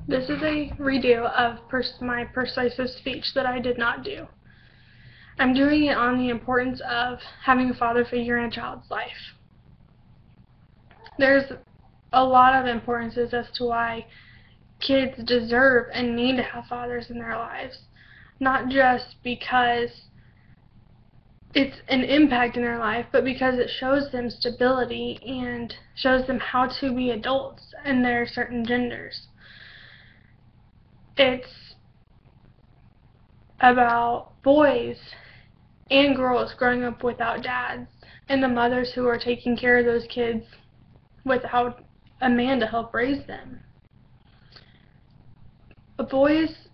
This is a redo of my persuasive speech that I did not do. I'm doing it on the importance of having a father figure in a child's life. There's a lot of importances as to why kids deserve and need to have fathers in their lives. Not just because it's an impact in their life, but because it shows them stability and shows them how to be adults in their certain genders. It's about boys and girls growing up without dads, and the mothers who are taking care of those kids without a man to help raise them. A boy's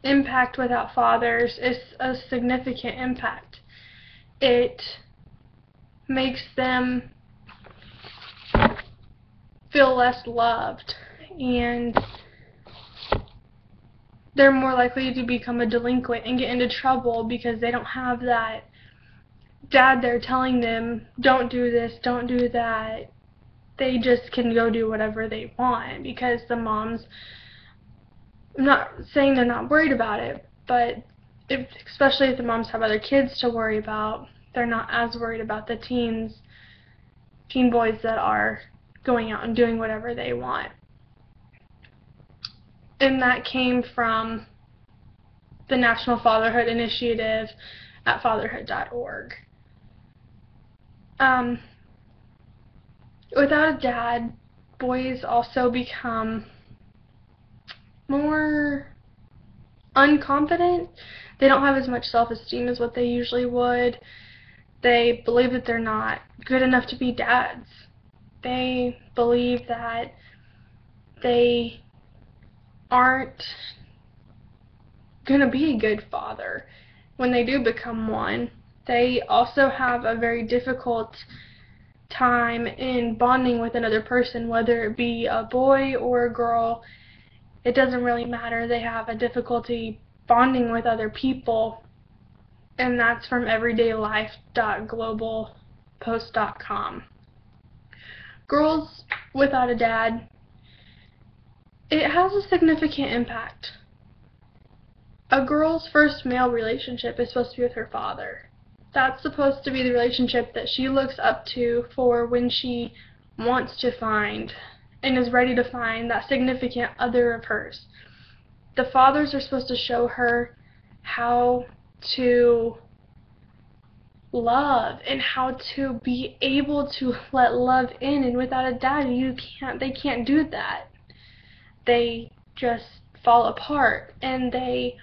impact without fathers is a significant impact. It makes them feel less loved, and they're more likely to become a delinquent and get into trouble because they don't have that dad there telling them, don't do this, don't do that. They just can go do whatever they want because the moms, I'm not saying they're not worried about it, but especially if the moms have other kids to worry about, they're not as worried about the teen boys that are going out and doing whatever they want. And that came from the National Fatherhood Initiative at fatherhood.org. Without a dad, boys also become more unconfident. They don't have as much self-esteem as what they usually would. They believe that they're not good enough to be dads. They believe that they aren't going to be a good father when they do become one. They also have a very difficult time in bonding with another person, whether it be a boy or a girl. It doesn't really matter. They have a difficulty bonding with other people, and that's from everydaylife.globalpost.com. Girls without a dad, it has a significant impact. A girl's first male relationship is supposed to be with her father. That's supposed to be the relationship that she looks up to for when she wants to find and is ready to find that significant other of hers. The fathers are supposed to show her how to love and how to be able to let love in, and without a dad they can't do that. They just fall apart, and they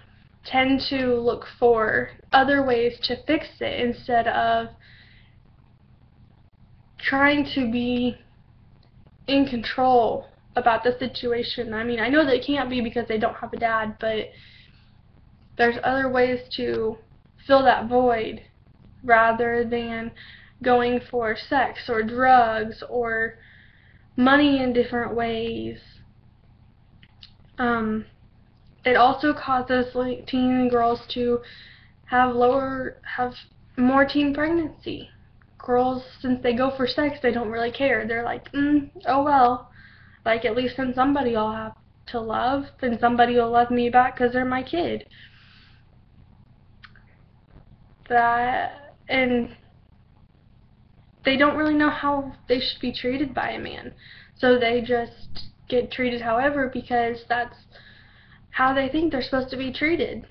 tend to look for other ways to fix it instead of trying to be in control about the situation. I mean, I know they can't be because they don't have a dad, but there's other ways to fill that void rather than going for sex or drugs or money in different ways. It also causes teen girls to have more teen pregnancy. Girls, since they go for sex, they don't really care. They're like, oh well, like at least then somebody I'll have to love, then somebody will love me back because they're my kid. And they don't really know how they should be treated by a man, so they just get treated however because that's how they think they're supposed to be treated.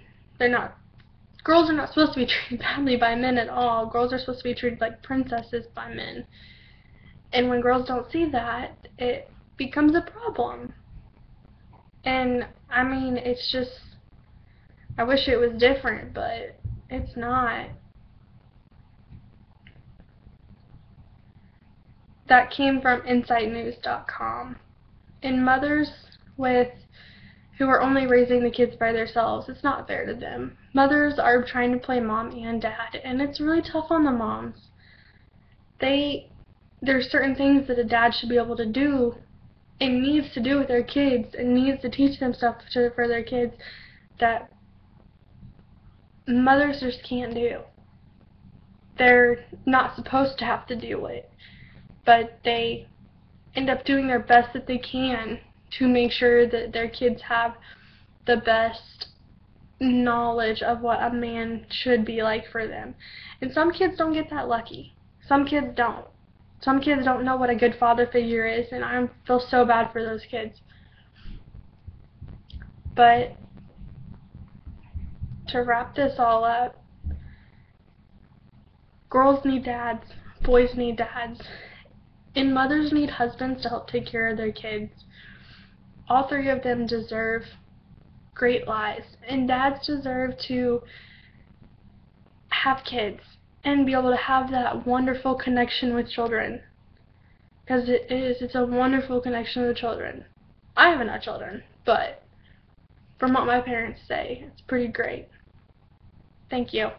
Girls are not supposed to be treated badly by men at all. Girls are supposed to be treated like princesses by men. And when girls don't see that, it becomes a problem. And I mean, it's just, I wish it was different, but it's not. That came from insightnews.com. And mothers who are only raising the kids by themselves, it's not fair to them. Mothers are trying to play mom and dad, and it's really tough on the moms. There's certain things that a dad should be able to do and needs to do with their kids and needs to teach them stuff for their kids that mothers just can't do. They're not supposed to have to do it, but they end up doing their best that they can to make sure that their kids have the best knowledge of what a man should be like for them. And some kids don't get that lucky. Some kids don't. Some kids don't know what a good father figure is, and I feel so bad for those kids. But to wrap this all up, girls need dads, boys need dads, and mothers need husbands to help take care of their kids. All three of them deserve great lives, and dads deserve to have kids and be able to have that wonderful connection with children, because it's a wonderful connection with children. I haven't had children, but from what my parents say, it's pretty great. Thank you.